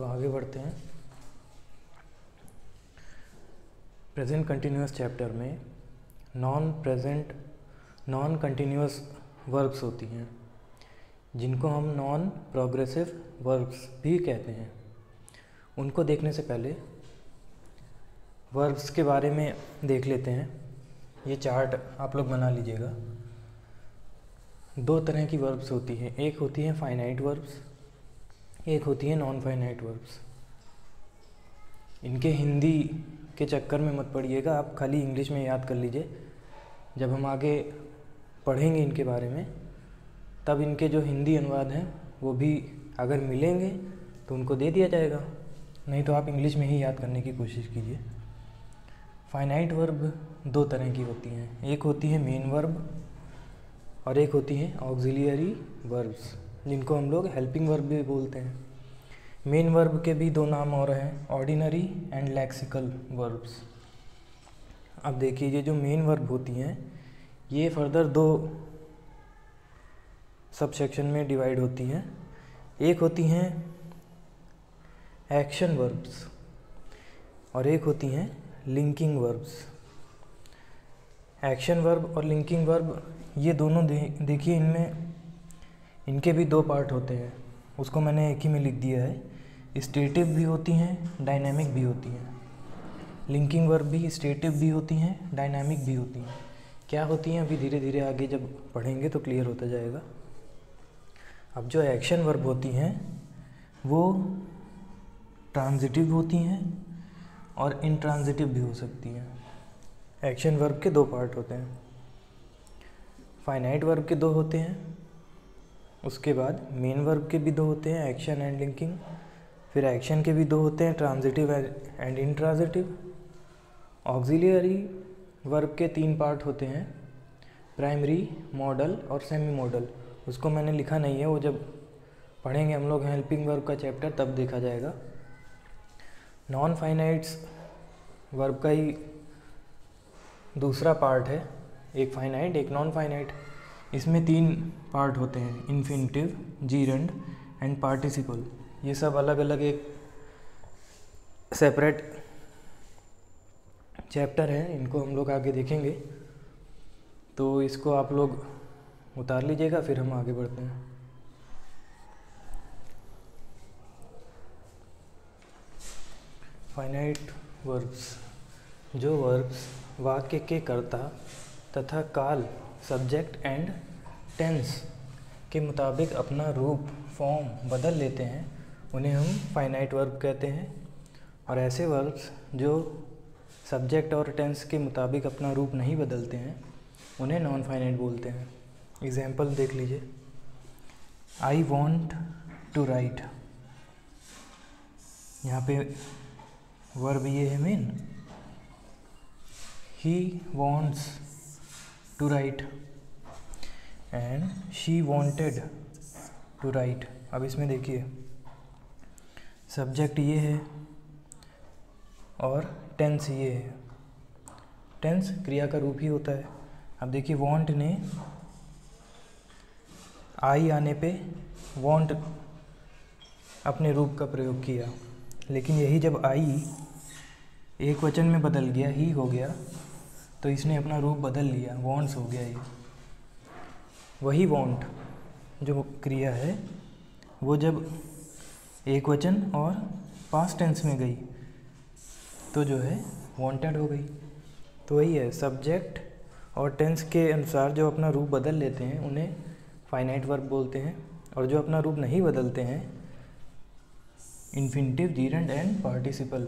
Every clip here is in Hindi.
लोग आगे बढ़ते हैं। प्रेजेंट कंटिन्यूअस चैप्टर में नॉन कंटिन्यूअस वर्ब्स होती हैं, जिनको हम नॉन प्रोग्रेसिव वर्ब्स भी कहते हैं। उनको देखने से पहले वर्ब्स के बारे में देख लेते हैं। ये चार्ट आप लोग बना लीजिएगा। दो तरह की वर्ब्स होती हैं, एक होती है फाइनाइट वर्ब्स, एक होती है नॉन फाइनाइट वर्ब्स। इनके हिंदी के चक्कर में मत पड़िएगा, आप खाली इंग्लिश में याद कर लीजिए। जब हम आगे पढ़ेंगे इनके बारे में, तब इनके जो हिंदी अनुवाद हैं वो भी अगर मिलेंगे तो उनको दे दिया जाएगा, नहीं तो आप इंग्लिश में ही याद करने की कोशिश कीजिए। फाइनाइट वर्ब दो तरह की होती हैं, एक होती है मेन वर्ब और एक होती है ऑक्सिलियरी वर्ब्स, जिनको हम लोग हेल्पिंग वर्ब भी बोलते हैं। मेन वर्ब के भी दो नाम और हैं, ऑर्डिनरी एंड लेक्सिकल वर्ब्स। अब देखिए, ये जो मेन वर्ब होती हैं ये फर्दर दो सब सेक्शन में डिवाइड होती हैं। एक होती हैं एक्शन वर्ब्स और एक होती हैं लिंकिंग वर्ब्स। एक्शन वर्ब और लिंकिंग वर्ब ये दोनों देखिए, इनके भी दो पार्ट होते हैं, उसको मैंने एक ही में लिख दिया है। स्टेटिव भी होती हैं, डायनामिक भी होती हैं। लिंकिंग वर्ब भी स्टेटिव भी होती हैं, डायनामिक भी होती हैं। क्या होती हैं अभी धीरे धीरे आगे जब पढ़ेंगे तो क्लियर होता जाएगा। अब जो एक्शन वर्ब होती हैं वो ट्रांजिटिव होती हैं और इंट्रांजिटिव भी हो सकती हैं। एक्शन वर्ब के दो पार्ट होते हैं। फाइनाइट वर्ब के दो होते हैं, उसके बाद मेन वर्ब के भी दो होते हैं, एक्शन एंड लिंकिंग। फिर एक्शन के भी दो होते हैं, transitive and intransitive. Auxiliary verb के तीन पार्ट होते हैं, प्राइमरी, मॉडल और सेमी मॉडल। उसको मैंने लिखा नहीं है, वो जब पढ़ेंगे हम लोग हेल्पिंग वर्ब का चैप्टर तब देखा जाएगा। नॉन फाइनाइट्स वर्ब का ही दूसरा पार्ट है, एक फाइनाइट एक नॉन फाइनाइट। इसमें तीन पार्ट होते हैं, इन्फिनिटिव, जीरंड एंड पार्टिसिपल। ये सब अलग अलग एक सेपरेट चैप्टर है, इनको हम लोग आगे देखेंगे। तो इसको आप लोग उतार लीजिएगा, फिर हम आगे बढ़ते हैं। फाइनाइट वर्ब्स, जो वर्ब्स वाक्य के कर्ता तथा काल, सब्जेक्ट एंड टेंस के मुताबिक अपना रूप, फॉर्म बदल लेते हैं, उन्हें हम फाइनाइट वर्ब कहते हैं। और ऐसे वर्ब्स जो सब्जेक्ट और टेंस के मुताबिक अपना रूप नहीं बदलते हैं, उन्हें नॉन फाइनाइट बोलते हैं। एग्जाम्पल देख लीजिए। आई वॉन्ट टू राइट, यहाँ पे वर्ब ये है main. He wants to write and she wanted to write. अब इसमें देखिए, सब्जेक्ट ये है और टेंस ये है। टेंस क्रिया का रूप ही होता है। अब देखिए, वॉन्ट ने आई आने पे वॉन्ट अपने रूप का प्रयोग किया, लेकिन यही जब आई एक वचन में बदल गया, ही हो गया, तो इसने अपना रूप बदल लिया, वॉन्ट्स हो गया ये। वही वॉन्ट जो क्रिया है वो जब एक वचन और पास्ट टेंस में गई तो जो है वॉन्टेड हो गई। तो वही है, सब्जेक्ट और टेंस के अनुसार जो अपना रूप बदल लेते हैं उन्हें फाइनाइट वर्ब बोलते हैं, और जो अपना रूप नहीं बदलते हैं, इन्फिनिटिव, जीरंड एंड पार्टिसिपल,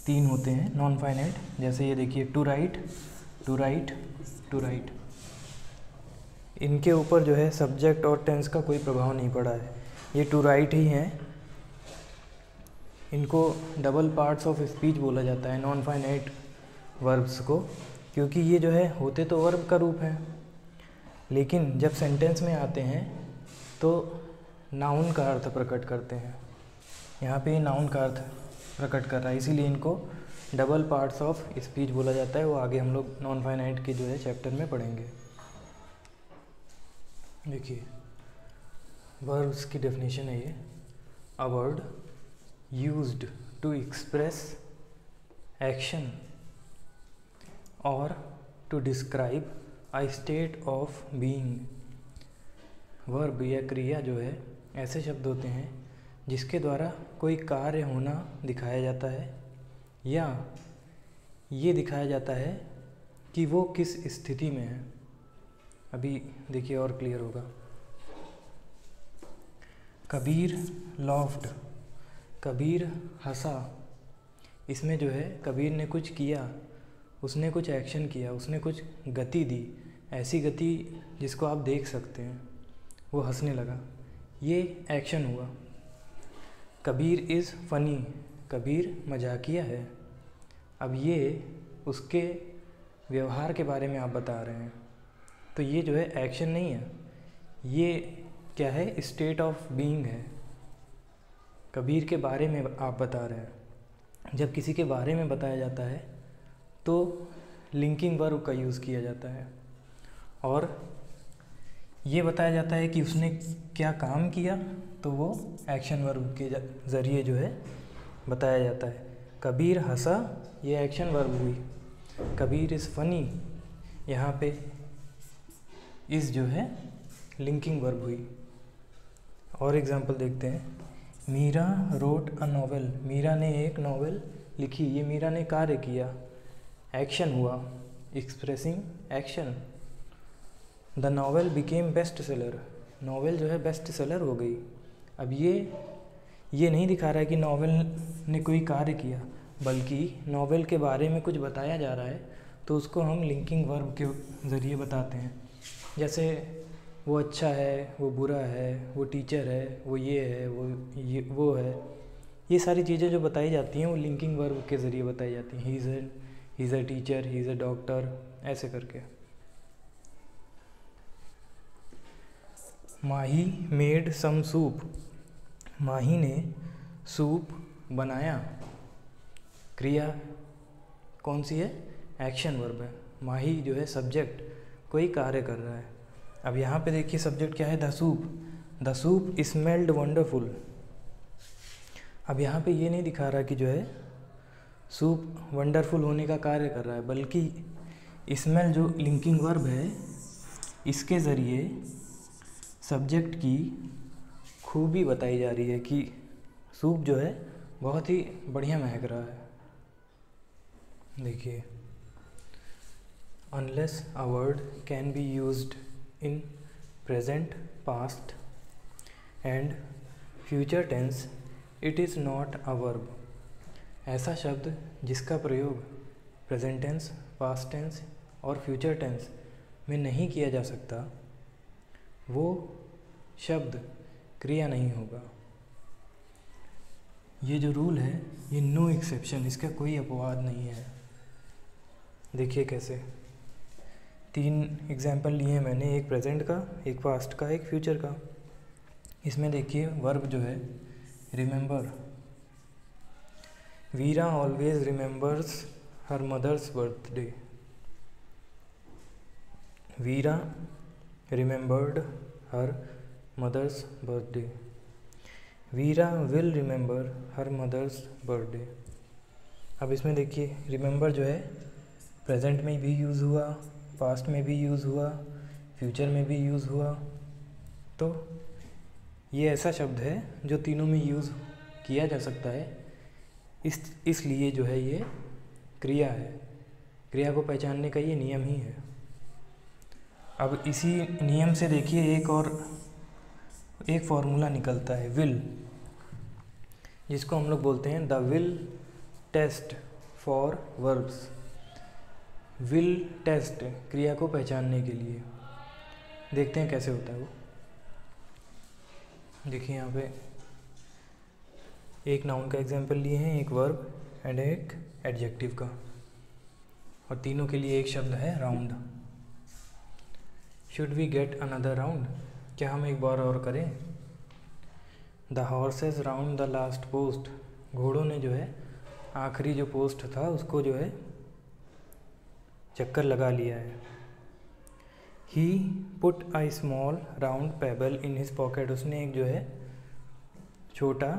तीन होते हैं नॉन फाइनाइट। जैसे ये देखिए, to write, to write, to write. इनके ऊपर जो है सब्जेक्ट और टेंस का कोई प्रभाव नहीं पड़ा है, ये टू राइट ही हैं। इनको डबल पार्ट्स ऑफ स्पीच बोला जाता है, नॉन फाइनाइट वर्ब्स को, क्योंकि ये जो है होते तो वर्ब का रूप है, लेकिन जब सेंटेंस में आते हैं तो नाउन का अर्थ प्रकट करते हैं। यहाँ पे नाउन का अर्थ प्रकट कर रहा है, इसीलिए इनको डबल पार्ट्स ऑफ स्पीच बोला जाता है। वो आगे हम लोग नॉन फाइनाइट के जो है चैप्टर में पढ़ेंगे। देखिए, वर्ब्स की डेफिनेशन है ये। a word used to express action or to describe a state of being। Verb या क्रिया जो है ऐसे शब्द होते हैं जिसके द्वारा कोई कार्य होना दिखाया जाता है या ये दिखाया जाता है कि वो किस स्थिति में है। अभी देखिए और क्लियर होगा। कबीर लॉफ्ड, कबीर हंसा। इसमें जो है कबीर ने कुछ किया, उसने कुछ एक्शन किया, उसने कुछ गति दी, ऐसी गति जिसको आप देख सकते हैं। वो हंसने लगा, ये एक्शन हुआ। कबीर इज़ फ़नी, कबीर मजाकिया है। अब ये उसके व्यवहार के बारे में आप बता रहे हैं, तो ये जो है एक्शन नहीं है, ये क्या है, स्टेट ऑफ बीइंग है। कबीर के बारे में आप बता रहे हैं। जब किसी के बारे में बताया जाता है तो लिंकिंग वर्ब का यूज़ किया जाता है और ये बताया जाता है कि उसने क्या काम किया, तो वो एक्शन वर्ब के ज़रिए जो है बताया जाता है। कबीर हंसा, ये एक्शन वर्ब हुई। कबीर इज़ फ़नी, यहाँ पे इज़ जो है लिंकिंग वर्ब हुई। और एग्जांपल देखते हैं। Meera wrote a novel, Meera ने एक नॉवेल लिखी। ये मीरा ने कार्य किया, एक्शन हुआ, expressing action. The novel became best seller, novel जो है बेस्ट सेलर हो गई। अब ये नहीं दिखा रहा है कि नॉवेल ने कोई कार्य किया, बल्कि नॉवेल के बारे में कुछ बताया जा रहा है, तो उसको हम लिंकिंग वर्ब के ज़रिए बताते हैं। जैसे वो अच्छा है, वो बुरा है, वो टीचर है, वो ये है, वो है। ये सारी चीज़ें जो बताई जाती हैं वो लिंकिंग वर्ब के ज़रिए बताई जाती हैं। He is a teacher, he is a doctor, ऐसे करके। माही मेड सम सूप, माही ने सूप बनाया। क्रिया कौन सी है, एक्शन वर्ब है। माही जो है सब्जेक्ट, कोई कार्य कर रहा है। अब यहाँ पे देखिए सब्जेक्ट क्या है, the soup. The soup smelled wonderful. अब यहाँ पे ये नहीं दिखा रहा कि जो है सूप वंडरफुल होने का कार्य कर रहा है, बल्कि स्मेल जो लिंकिंग वर्ब है, इसके ज़रिए सब्जेक्ट की खूबी बताई जा रही है कि सूप जो है बहुत ही बढ़िया महक रहा है। देखिए, unless a word can be used in present, past and future tense, it is not a verb. ऐसा शब्द जिसका प्रयोग प्रेजेंट टेंस, पास्ट टेंस और फ्यूचर टेंस में नहीं किया जा सकता, वो शब्द क्रिया नहीं होगा। ये जो रूल है ये नो एक्सेप्शन, इसका कोई अपवाद नहीं है। देखिए कैसे, 3 एग्जाम्पल लिए हैं मैंने, एक प्रेजेंट का, एक पास्ट का, एक फ्यूचर का। इसमें देखिए वर्ब जो है remember. Veera always remembers her mother's birthday. Veera remembered her mother's birthday. Veera will remember her mother's birthday. अब इसमें देखिए रिमेंबर जो है प्रेजेंट में भी यूज़ हुआ, पास्ट में भी यूज़ हुआ, फ्यूचर में भी यूज़ हुआ। तो ये ऐसा शब्द है जो तीनों में यूज़ किया जा सकता है। इसलिए जो है ये क्रिया है। क्रिया को पहचानने का ये नियम ही है। अब इसी नियम से देखिए एक फॉर्मूला निकलता है, विल, जिसको हम लोग बोलते हैं the will test for verbs. Will test क्रिया को पहचानने के लिए। देखते हैं कैसे होता है वो। देखिए यहाँ पे एक नाउन का एग्जाम्पल लिए हैं, एक वर्ब एंड एक एडजेक्टिव का, और तीनों के लिए एक शब्द है round. Should we get another round, क्या हम एक बार और करें। The horses round the last post, घोड़ों ने जो है आखिरी जो पोस्ट था उसको जो है चक्कर लगा लिया है। He put a small round pebble in his pocket, उसने एक जो है छोटा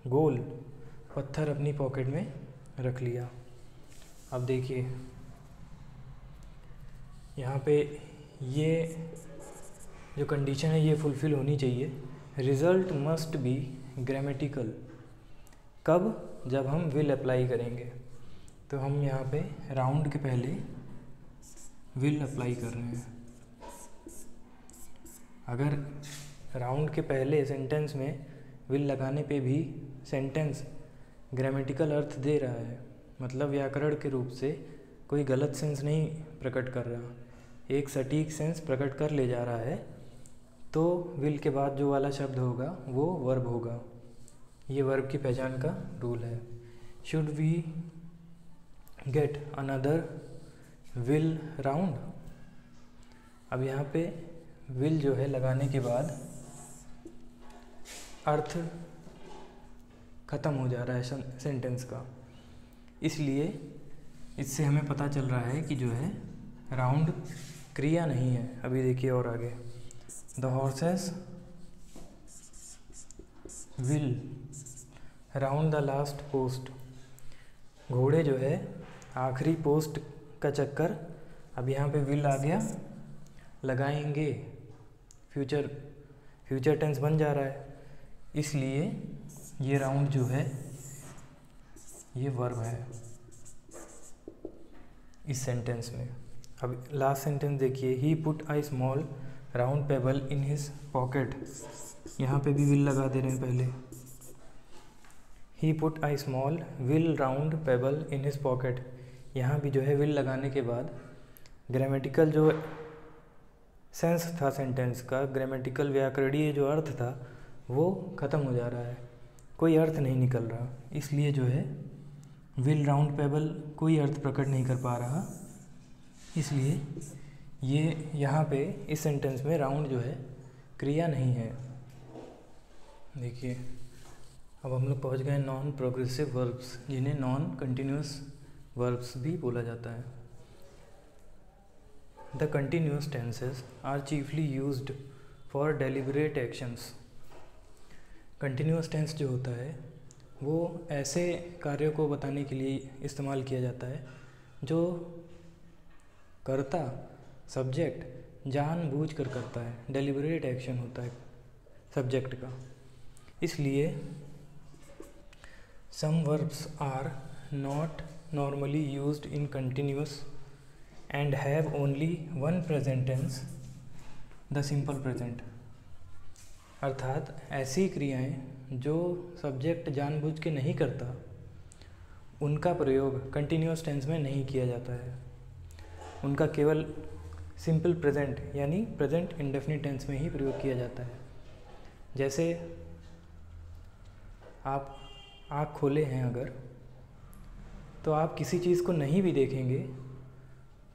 गोल पत्थर अपनी पॉकेट में रख लिया। अब देखिए यहाँ पे ये जो कंडीशन है ये फुलफ़िल होनी चाहिए। Result must be grammatical. कब? जब हम विल अप्लाई करेंगे। तो हम यहाँ पे राउंड के पहले विल अप्लाई कर रहे हैं। अगर राउंड के पहले सेंटेंस में विल लगाने पे भी सेंटेंस ग्रामेटिकल अर्थ दे रहा है, मतलब व्याकरण के रूप से कोई गलत सेंस नहीं प्रकट कर रहा, एक सटीक सेंस प्रकट कर ले जा रहा है, तो विल के बाद जो वाला शब्द होगा वो वर्ब होगा। ये वर्ब की पहचान का रूल है। Should we get another will round. अब यहाँ पे विल जो है लगाने के बाद अर्थ ख़त्म हो जा रहा है सेंटेंस का, इसलिए इससे हमें पता चल रहा है कि जो है राउंड क्रिया नहीं है। अभी देखिए और आगे, the horses will round the last post. घोड़े जो है आखिरी पोस्ट का चक्कर, अब यहाँ पे विल आ गया, लगाएंगे, फ्यूचर टेंस बन जा रहा है, इसलिए ये राउंड जो है ये वर्ब है इस सेंटेंस में। अब लास्ट सेंटेंस देखिए, he put I small round pebble in his pocket. यहाँ पे भी विल लगा दे रहे हैं पहले। He put I small will round pebble in his pocket. यहाँ भी जो है विल लगाने के बाद ग्रामेटिकल जो सेंस था सेंटेंस का, ग्रामेटिकल व्याकरणीय जो अर्थ था वो ख़त्म हो जा रहा है, कोई अर्थ नहीं निकल रहा, इसलिए जो है विल राउंड पेबल कोई अर्थ प्रकट नहीं कर पा रहा, इसलिए ये यहाँ पे इस सेंटेंस में राउंड जो है क्रिया नहीं है। देखिए अब हम लोग पहुँच गए नॉन प्रोग्रेसिव वर्ब्स, जिन्हें नॉन कंटिन्यूस वर्ब्स भी बोला जाता है। The continuous tenses are chiefly used for deliberate actions. Continuous tense जो होता है वो ऐसे कार्यों को बताने के लिए इस्तेमाल किया जाता है जो कर्ता सब्जेक्ट जानबूझकर करता है, डेलिबरेट एक्शन होता है सब्जेक्ट का। इसलिए some verbs are not normally used in continuous and have only one present tense, the simple present. अर्थात ऐसी क्रियाएं जो सब्जेक्ट जानबूझ के नहीं करता, उनका प्रयोग कंटिन्यूस टेंस में नहीं किया जाता है, उनका केवल सिंपल प्रेजेंट यानी प्रेजेंट इंडेफिनिट टेंस में ही प्रयोग किया जाता है। जैसे आप आँख खोले हैं अगर, तो आप किसी चीज़ को नहीं भी देखेंगे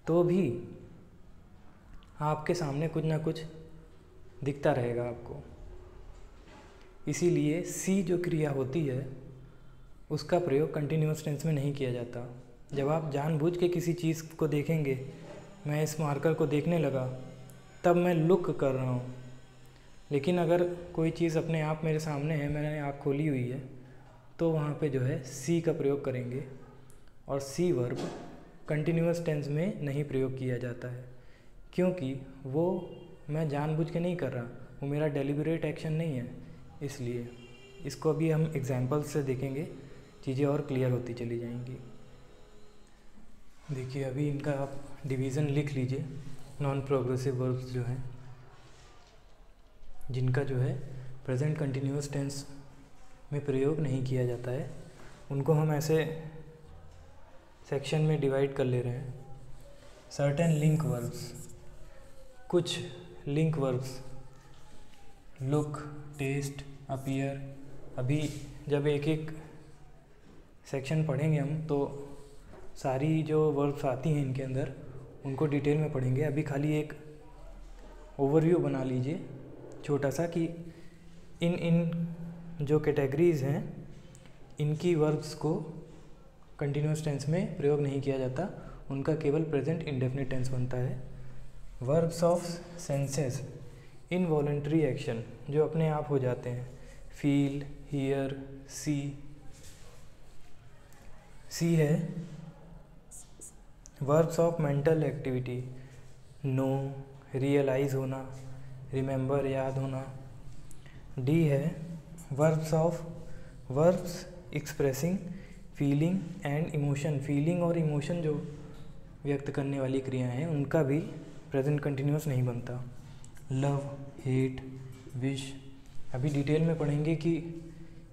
तो भी आपके सामने कुछ ना कुछ दिखता रहेगा आपको। इसीलिए सी जो क्रिया होती है उसका प्रयोग कंटिन्यूस टेंस में नहीं किया जाता। जब आप जानबूझ के किसी चीज़ को देखेंगे, मैं इस मार्कर को देखने लगा तब मैं लुक कर रहा हूँ, लेकिन अगर कोई चीज़ अपने आप मेरे सामने है, मैंने आँख खोली हुई है, तो वहाँ पे जो है सी का प्रयोग करेंगे। और सी वर्ब कंटिन्यूस टेंस में नहीं प्रयोग किया जाता है, क्योंकि वो मैं जानबूझ के नहीं कर रहा, वो मेरा डेलिबरेट एक्शन नहीं है। इसलिए इसको अभी हम एग्जाम्पल्स से देखेंगे, चीज़ें और क्लियर होती चली जाएंगी। देखिए अभी इनका आप डिवीज़न लिख लीजिए। नॉन प्रोग्रेसिव वर्ब्स जो हैं, जिनका जो है प्रेजेंट कंटिन्यूस टेंस में प्रयोग नहीं किया जाता है, उनको हम ऐसे सेक्शन में डिवाइड कर ले रहे हैं। सर्टेन लिंक वर्ब्स, कुछ link verbs, look, taste, appear. अभी जब एक एक सेक्शन पढ़ेंगे हम तो सारी जो वर्ब्स आती हैं इनके अंदर उनको डिटेल में पढ़ेंगे। अभी खाली एक ओवरव्यू बना लीजिए छोटा सा कि इन जो कैटेगरीज़ हैं इनकी वर्ब्स को कंटिन्यूस टेंस में प्रयोग नहीं किया जाता, उनका केवल प्रेजेंट इंडेफिनिट टेंस बनता है। Verbs of senses, involuntary action जो अपने आप हो जाते हैं। Feel, here, see. सी है verbs of mental activity, know, realise होना, रिमेंबर याद होना। डी है verbs expressing feeling and emotion, feeling और इमोशन जो व्यक्त करने वाली क्रियाएं हैं उनका भी प्रेजेंट कंटिन्यूअस नहीं बनता। Love, hate, wish. अभी डिटेल में पढ़ेंगे कि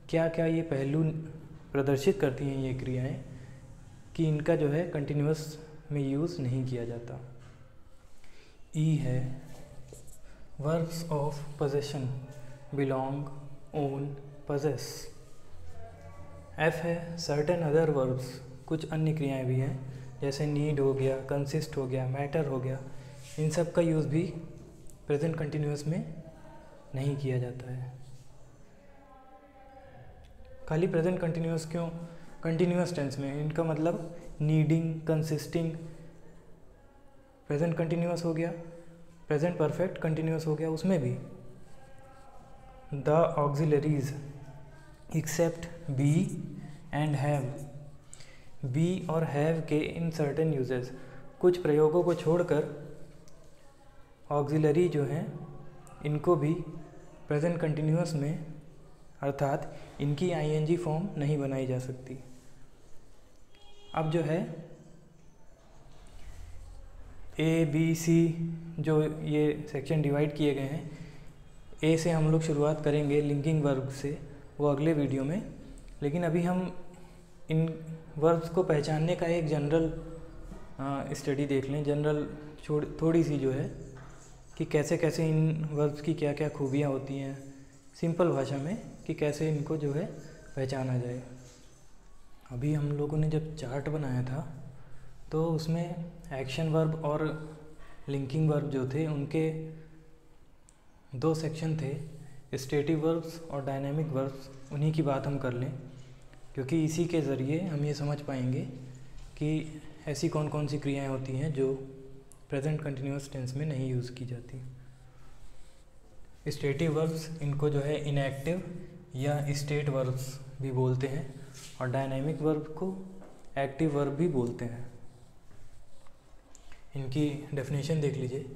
क्या क्या ये पहलू प्रदर्शित करती हैं ये क्रियाएं कि इनका जो है कंटिन्यूअस में यूज़ नहीं किया जाता। ई है verbs of possession, belong, own, possess. F है सर्टेन अदर वर्ब्स, कुछ अन्य क्रियाएं भी हैं जैसे नीड हो गया, कंसिस्ट हो गया, मैटर हो गया। इन सब का यूज़ भी प्रेजेंट कंटिन्यूअस में नहीं किया जाता है। खाली प्रेजेंट कंटिन्यूअस क्यों, कंटिन्यूअस टेंस में इनका मतलब नीडिंग, कंसिस्टिंग प्रेजेंट कंटिन्यूअस हो गया, प्रेजेंट परफेक्ट कंटिन्यूअस हो गया, उसमें भी the auxiliaries except be and have. Be और हैव के इन सर्टेन यूजेस, कुछ प्रयोगों को छोड़कर ऑक्सिलरी जो हैं इनको भी प्रेजेंट कंटिन्यूअस में अर्थात इनकी आईएनजी फॉर्म नहीं बनाई जा सकती। अब जो है ए बी सी जो ये सेक्शन डिवाइड किए गए हैं, ए से हम लोग शुरुआत करेंगे लिंकिंग वर्ब से, वो अगले वीडियो में। लेकिन अभी हम इन वर्ब्स को पहचानने का एक जनरल स्टडी देख लें, जनरल थोड़ी सी जो है कि कैसे कैसे इन वर्ब्स की क्या क्या खूबियाँ होती हैं, सिंपल भाषा में कि कैसे इनको जो है पहचाना जाए। अभी हम लोगों ने जब चार्ट बनाया था तो उसमें एक्शन वर्ब और लिंकिंग वर्ब जो थे उनके दो सेक्शन थे, स्टेटिव वर्ब्स और डायनेमिक वर्ब्स। उन्हीं की बात हम कर लें क्योंकि इसी के ज़रिए हम ये समझ पाएंगे कि ऐसी कौन कौन सी क्रियाएं होती हैं जो प्रेजेंट कंटिन्यूअस टेंस में नहीं यूज़ की जाती। स्टेटिव वर्ब्स इनको जो है इनएक्टिव या स्टेट वर्ब्स भी बोलते हैं और डायनेमिक वर्ब को एक्टिव वर्ब भी बोलते हैं। इनकी डेफिनेशन देख लीजिए।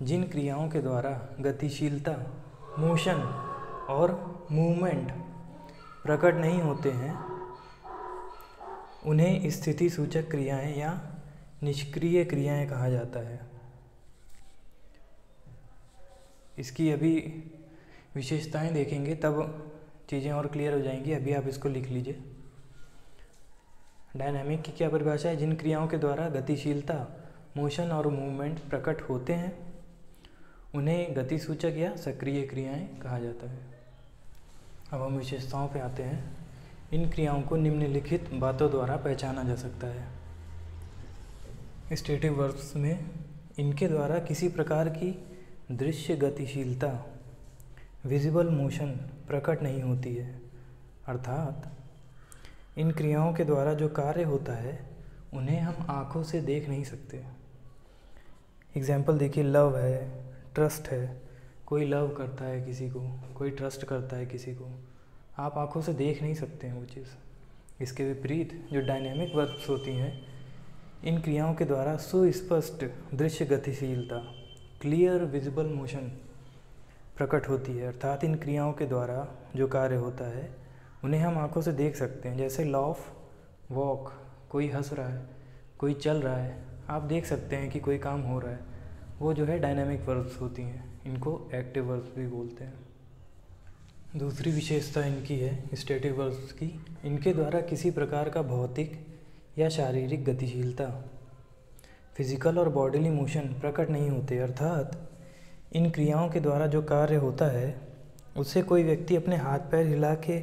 जिन क्रियाओं के द्वारा गतिशीलता, मोशन और मूवमेंट प्रकट नहीं होते हैं उन्हें स्थिति सूचक क्रियाएं या निष्क्रिय क्रियाएं कहा जाता है। इसकी अभी विशेषताएं देखेंगे तब चीज़ें और क्लियर हो जाएंगी। अभी आप इसको लिख लीजिए। डायनामिक की क्या परिभाषा है? जिन क्रियाओं के द्वारा गतिशीलता, मोशन और मूवमेंट प्रकट होते हैं उन्हें गतिसूचक या सक्रिय क्रियाएं कहा जाता है। अब हम विशेषताओं पे आते हैं। इन क्रियाओं को निम्नलिखित बातों द्वारा पहचाना जा सकता है। स्टेटिव वर्ब्स में इनके द्वारा किसी प्रकार की दृश्य गतिशीलता, विजिबल मोशन प्रकट नहीं होती है, अर्थात इन क्रियाओं के द्वारा जो कार्य होता है उन्हें हम आँखों से देख नहीं सकते। एग्जाम्पल देखिए, लव है, ट्रस्ट है। कोई लव करता है किसी को, कोई ट्रस्ट करता है किसी को, आप आंखों से देख नहीं सकते हैं वो चीज़। इसके विपरीत जो डायनेमिक वर्ब्स होती हैं इन क्रियाओं के द्वारा सुस्पष्ट दृश्य गतिशीलता, क्लियर विजिबल मोशन प्रकट होती है, अर्थात इन क्रियाओं के द्वारा जो कार्य होता है उन्हें हम आंखों से देख सकते हैं। जैसे लाफ, वॉक, कोई हंस रहा है, कोई चल रहा है, आप देख सकते हैं कि कोई काम हो रहा है, वो जो है डायनेमिक वर्ब्स होती हैं। इनको एक्टिव वर्ब्स भी बोलते हैं। दूसरी विशेषता इनकी है स्टेटिव वर्ब्स की, इनके द्वारा किसी प्रकार का भौतिक या शारीरिक गतिशीलता, फिजिकल और बॉडीली मोशन प्रकट नहीं होते, अर्थात इन क्रियाओं के द्वारा जो कार्य होता है उससे कोई व्यक्ति अपने हाथ पैर हिला के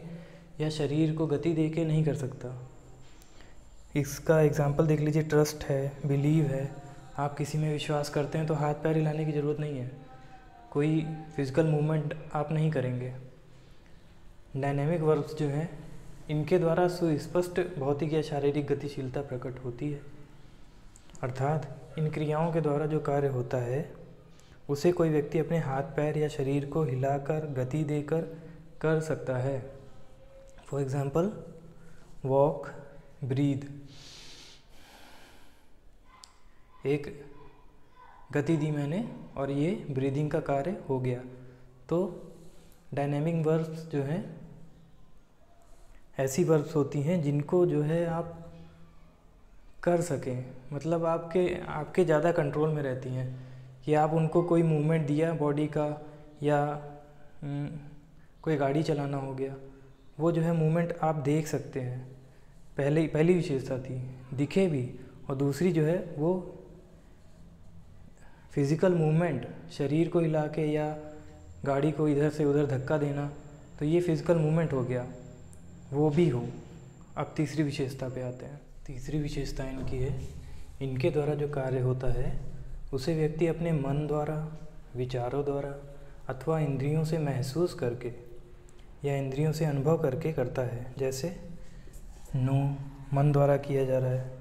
या शरीर को गति दे के नहीं कर सकता। इसका एग्जाम्पल देख लीजिए, ट्रस्ट है, बिलीव है। आप किसी में विश्वास करते हैं तो हाथ पैर हिलाने की ज़रूरत नहीं है, कोई फिजिकल मूवमेंट आप नहीं करेंगे। डायनेमिक वर्ब्स जो हैं इनके द्वारा सुस्पष्ट भौतिक या शारीरिक गतिशीलता प्रकट होती है, अर्थात इन क्रियाओं के द्वारा जो कार्य होता है उसे कोई व्यक्ति अपने हाथ पैर या शरीर को हिलाकर, गति देकर कर सकता है। For example walk, breathe. एक गति दी मैंने और ये ब्रीदिंग का कार्य हो गया। तो डायनेमिक वर्ब्स जो हैं ऐसी वर्ब्स होती हैं जिनको जो है आप कर सकें, मतलब आपके ज़्यादा कंट्रोल में रहती हैं कि आप उनको कोई मूवमेंट दिया बॉडी का, या कोई गाड़ी चलाना हो गया, वो जो है मूवमेंट आप देख सकते हैं। पहली विशेषता थी दिखे भी, और दूसरी जो है वो फिज़िकल मूवमेंट, शरीर को हिला के या गाड़ी को इधर से उधर धक्का देना, तो ये फिज़िकल मूवमेंट हो गया, वो भी हो। अब तीसरी विशेषता पे आते हैं। तीसरी विशेषता इनकी है, इनके द्वारा जो कार्य होता है उसे व्यक्ति अपने मन द्वारा, विचारों द्वारा अथवा इंद्रियों से महसूस करके या इंद्रियों से अनुभव करके करता है। जैसे नो मन द्वारा किया जा रहा है,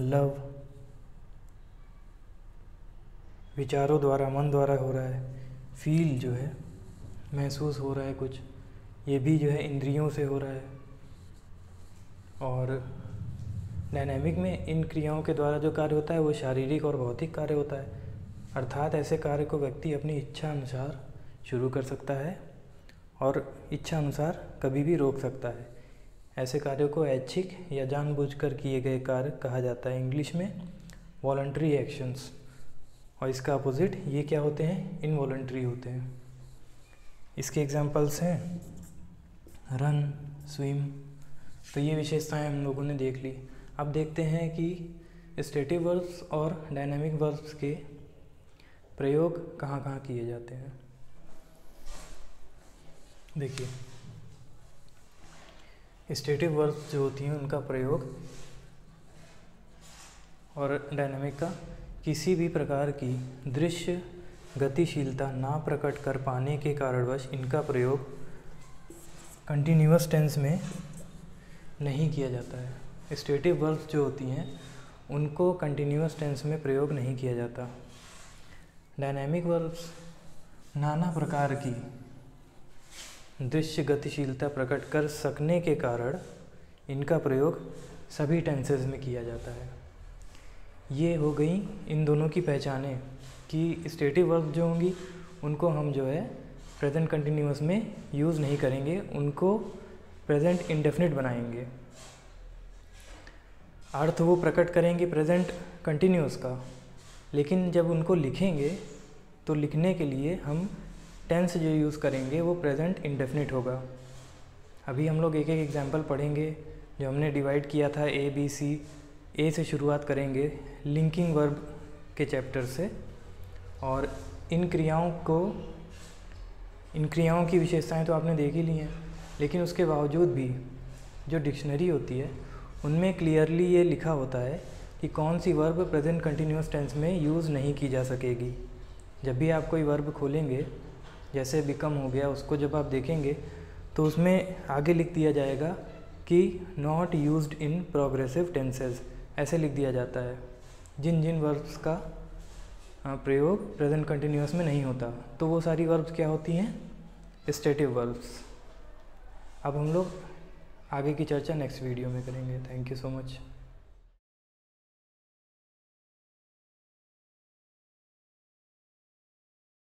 लव विचारों द्वारा, मन द्वारा हो रहा है, फील जो है महसूस हो रहा है कुछ, ये भी जो है इंद्रियों से हो रहा है। और डायनेमिक में इन क्रियाओं के द्वारा जो कार्य होता है वो शारीरिक और भौतिक कार्य होता है, अर्थात ऐसे कार्य को व्यक्ति अपनी इच्छा अनुसार शुरू कर सकता है और इच्छा अनुसार कभी भी रोक सकता है। ऐसे कार्यों को ऐच्छिक या जानबूझकर किए गए कार्य कहा जाता है, इंग्लिश में वॉलंटरी एक्शंस। और इसका अपोजिट ये क्या होते हैं, इनवॉलंटरी होते हैं। इसके एग्जांपल्स हैं रन, स्विम। तो ये विशेषताएं हम लोगों ने देख ली। अब देखते हैं कि स्टेटिव वर्ब्स और डायनामिक वर्ब्स के प्रयोग कहाँ कहाँ किए जाते हैं। देखिए, स्टेटिव वर्ब्स जो होती हैं उनका प्रयोग और डायनामिक का किसी भी प्रकार की दृश्य गतिशीलता ना प्रकट कर पाने के कारणवश इनका प्रयोग कंटिन्यूअस टेंस में नहीं किया जाता है। स्टेटिव वर्ब्स जो होती हैं उनको कंटिन्यूअस टेंस में प्रयोग नहीं किया जाता। डायनामिक वर्ब्स नाना प्रकार की दृश्य गतिशीलता प्रकट कर सकने के कारण इनका प्रयोग सभी टेंसेस में किया जाता है। ये हो गई इन दोनों की पहचानें कि स्टेटिव वर्ब जो होंगी उनको हम जो है प्रेजेंट कंटिन्यूअस में यूज़ नहीं करेंगे, उनको प्रेजेंट इंडेफिनिट बनाएंगे। अर्थ वो प्रकट करेंगे प्रेजेंट कंटिन्यूअस का, लेकिन जब उनको लिखेंगे तो लिखने के लिए हम टेंस जो यूज़ करेंगे वो प्रेजेंट इंडेफिनिट होगा। अभी हम लोग एक एक एग्जांपल पढ़ेंगे जो हमने डिवाइड किया था ए बी सी। ए से शुरुआत करेंगे लिंकिंग वर्ब के चैप्टर से, और इन क्रियाओं की विशेषताएं तो आपने देख ही ली हैं, लेकिन उसके बावजूद भी जो डिक्शनरी होती है उनमें क्लियरली ये लिखा होता है कि कौन सी वर्ब प्रेजेंट कंटिन्यूअस टेंस में यूज़ नहीं की जा सकेगी। जब भी आप कोई वर्ब खोलेंगे, जैसे बिकम हो गया, उसको जब आप देखेंगे तो उसमें आगे लिख दिया जाएगा कि not used in progressive tenses, ऐसे लिख दिया जाता है जिन जिन वर्ब्स का प्रयोग प्रेजेंट कंटिन्यूअस में नहीं होता। तो वो सारी वर्ब्स क्या होती हैं, स्टेटिव वर्ब्स। अब हम लोग आगे की चर्चा नेक्स्ट वीडियो में करेंगे। Thank you so much.